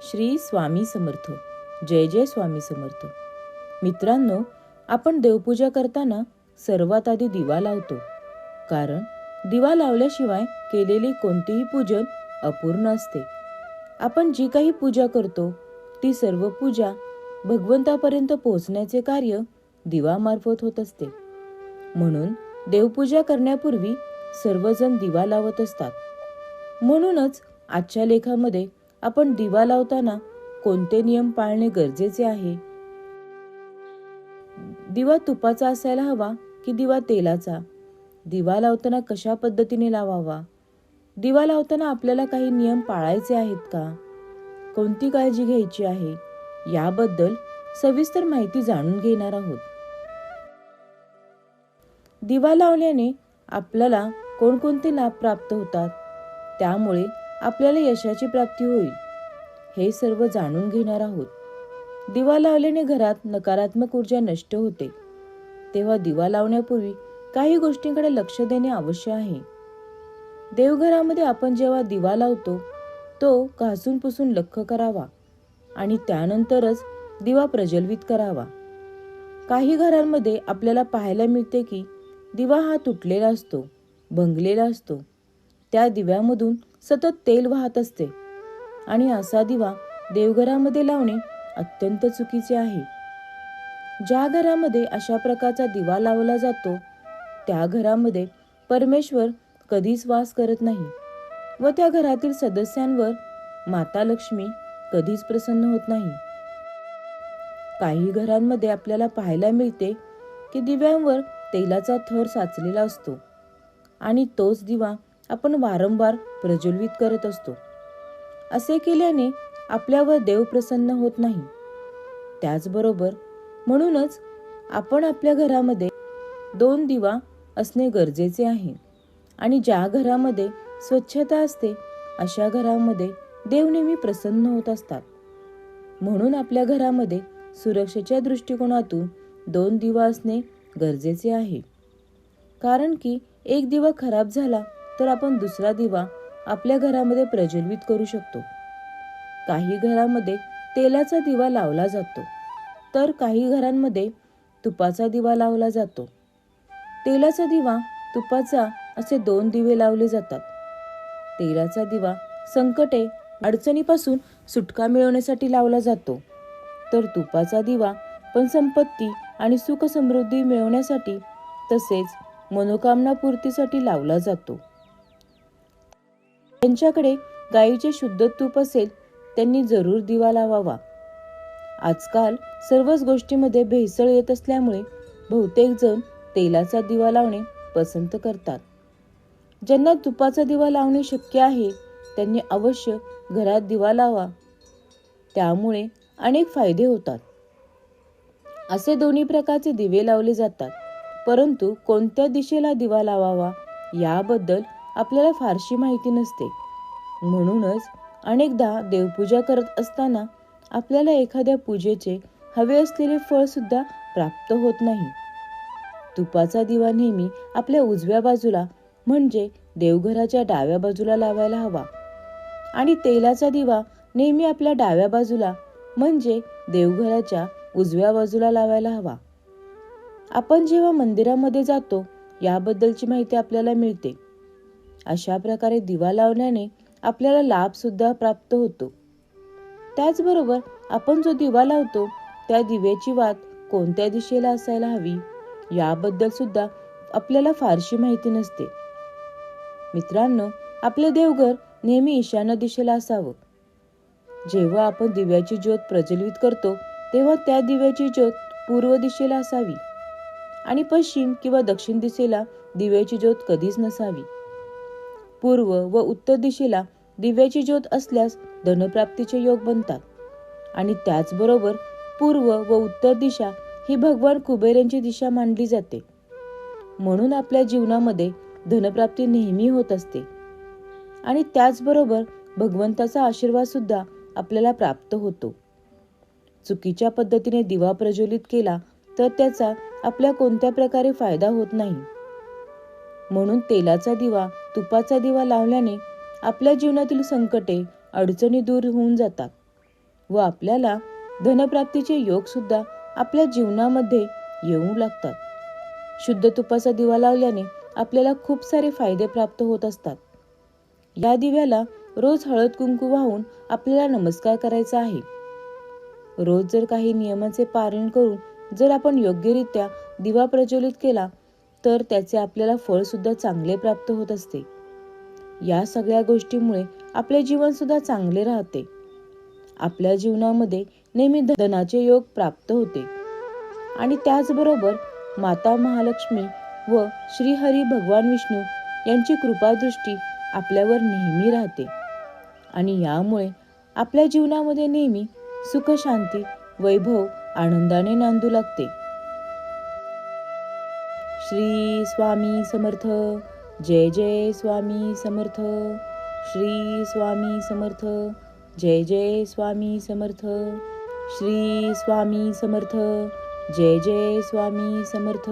श्री स्वामी समर्थ. जय जय स्वामी समर्थ. मित्रांनो, आपण देवपूजा करताना सर्वात आधी दिवा लावतो, कारण दिवा लावल्याशिवाय केलेले कोणतेही पूजन अपूर्ण असते. आपण जी काही पूजा करतो ती सर्व पूजा भगवंतापर्यंत पोहोचण्याचे कार्य दिवामार्फत होत असते. म्हणून देवपूजा करण्यापूर्वी सर्वजण दिवा लावत असतात. म्हणूनच आजच्या लेखामध्ये आपण दिवा लावताना कोणते नियम पाळणे गरजेचे आहे, दिवा तुपाचा असायला हवा की दिवा तेलाचा, दिवा लावताना कशा पद्धतीने लावावा, दिवा लावताना आपल्याला काही नियम पाळायचे आहेत का, कोणती काळजी घ्यायची आहे, याबद्दल सविस्तर माहिती जाणून घेणार आहोत. दिवा लावल्याने आपल्याला कोणकोणते लाभ प्राप्त होतात, त्यामुळे आपल्याला यशाची प्राप्ती होईल, हे सर्व जाणून घेणार आहोत. दिवा लावल्याने घरात नकारात्मक ऊर्जा नष्ट होते, तेव्हा दिवा लावण्यापूर्वी काही गोष्टींकडे लक्ष देणे आवश्यक आहे. देवघरामध्ये आपण जेव्हा दिवा लावतो तो घासून पुसून लख्ख करावा आणि त्यानंतरच दिवा प्रज्वलित करावा. काही घरांमध्ये आपल्याला पाहायला मिळते की दिवा हा तुटलेला असतो, भंगलेला असतो. त्या दिव्यामधून सतत तेल वाहत असते आणि असा दिवा देवघरामध्ये लावणे अत्यंत चुकीचे आहे. ज्या घरामध्ये अशा प्रकारचा दिवा लावला जातो त्या घरामध्ये परमेश्वर कधीच वास करत नाही व त्या घरातील सदस्यांवर माता लक्ष्मी कधीच प्रसन्न होत नाही. काही घरांमध्ये आपल्याला पाहायला मिळते की दिव्यांवर तेलाचा थर साचलेला असतो आणि तोच दिवा आपण वारंवार प्रज्वलित करत असतो. असे केल्याने आपल्यावर देव प्रसन्न होत नाही. त्याचबरोबर म्हणूनच आपण आपल्या घरामध्ये 2 दिवा असणे गरजेचे आहे आणि ज्या घरामध्ये स्वच्छता असते अशा घरामध्ये देव नेहमी प्रसन्न होत असतात. म्हणून आपल्या घरामध्ये सुरक्षेच्या दृष्टिकोनातून 2 दिवा असणे गरजेचे आहे, कारण की एक दिवा खराब झाला तर आपण दुसरा दिवा आपल्या घरामध्ये प्रज्वलित करू शकतो. काही घरामध्ये तेलाचा दिवा लावला जातो तर काही घरांमध्ये तुपाचा दिवा लावला जातो. तेलाचा दिवा, तुपाचा असे 2 दिवे लावले जातात. तेलाचा दिवा संकटे, अडचणीपासून सुटका मिळवण्यासाठी लावला जातो, तर तुपाचा दिवा पण संपत्ती आणि सुख समृद्धी मिळवण्यासाठी तसेच मनोकामना पूर्तीसाठी लावला जातो. त्यांच्याकडे गायीचे शुद्ध तूप असेल त्यांनी जरूर दिवा लावावा. आजकाल सर्वच गोष्टींमध्ये भेसळ येत असल्यामुळे बहुतेक जण तेलाचा दिवा लावणे पसंत करतात. ज्यांना तुपाचा दिवा लावणे शक्य आहे त्यांनी अवश्य घरात दिवा लावा. त्यामुळे अनेक फायदे होतात. असे दोन्ही प्रकारचे दिवे लावले जातात, परंतु कोणत्या दिशेला दिवा लावावा याबद्दल आपल्याला फारशी माहिती नसते. म्हणूनच अनेकदा देवपूजा करत असताना आपल्याला एखाद्या पूजेचे हवे असलेले फळ सुद्धा प्राप्त होत नाही. तुपाचा दिवा नेहमी आपल्या उजव्या बाजूला म्हणजे देवघराच्या डाव्या बाजूला लावायला हवा आणि तेलाचा दिवा नेहमी आपल्या डाव्या बाजूला म्हणजे देवघराच्या उजव्या बाजूला लावायला हवा. आपण जेव्हा मंदिरामध्ये जातो याबद्दलची माहिती आपल्याला मिळते. अशा प्रकारे दिवा लावल्याने आपल्याला लाभ सुद्धा प्राप्त होतो. त्याचबरोबर आपण जो दिवा लावतो त्या दिव्याची वात कोणत्या दिशेला असायला हवी याबद्दल सुद्धा आपल्याला फारशी माहिती नसते. मित्रांनो, आपले देवघर नेहमी ईशान्य दिशेला असावं. जेव्हा आपण दिव्याची ज्योत प्रज्वलित करतो तेव्हा त्या दिव्याची ज्योत पूर्व दिशेला असावी आणि पश्चिम किंवा दक्षिण दिशेला दिव्याची ज्योत कधीच नसावी. पूर्व व उत्तर दिशेला दिव्याची ज्योत असल्यास धनप्राप्तीचे योग बनतात आणि त्याचबरोबर पूर्व व उत्तर दिशा ही भगवान कुबेर यांची दिशा मानली जाते. म्हणून आपल्या जीवनामध्ये धनप्राप्ती नेहमी होत असते आणि त्याचबरोबर भगवंताचा आशीर्वाद सुद्धा आपल्याला प्राप्त होतो. चुकीच्या पद्धतीने दिवा प्रज्वलित केला तर त्याचा आपल्या कोणत्या प्रकारे फायदा होत नाही. म्हणून तेलाचा दिवा, तुपाचा दिवा लावल्याने आपल्या जीवनातील संकटे, अडचणी दूर होऊन जातात व आपल्याला धनप्राप्तीचे योग सुद्धा आपल्या जीवनामध्ये येऊ लागतात. शुद्ध तुपाचा दिवा लावल्याने आपल्याला खूप सारे फायदे प्राप्त होत असतात. या दिव्याला रोज हळद कुंकू वाहून आपल्याला नमस्कार करायचा आहे. रोज जर काही नियमांचे पालन करून जर आपण योग्यरित्या दिवा प्रज्वलित केला तर त्याचे आपल्याला फळ सुद्धा चांगले प्राप्त होत असते. या सगळ्या गोष्टीमुळे आपले जीवन सुद्धा चांगले राहते. आपल्या जीवनामध्ये नेहमी धनाचे योग प्राप्त होते आणि त्याचबरोबर माता महालक्ष्मी व श्री हरी भगवान विष्णू यांची कृपादृष्टी आपल्यावर नेहमी राहते आणि यामुळे आपल्या जीवनामध्ये नेहमी सुख, शांती, वैभव आनंदाने नांदू लागते. श्री स्वामी समर्थ. जय जय स्वामी समर्थ. श्री स्वामी समर्थ. जय जय स्वामी समर्थ. श्री स्वामी समर्थ. जय जय स्वामी समर्थ.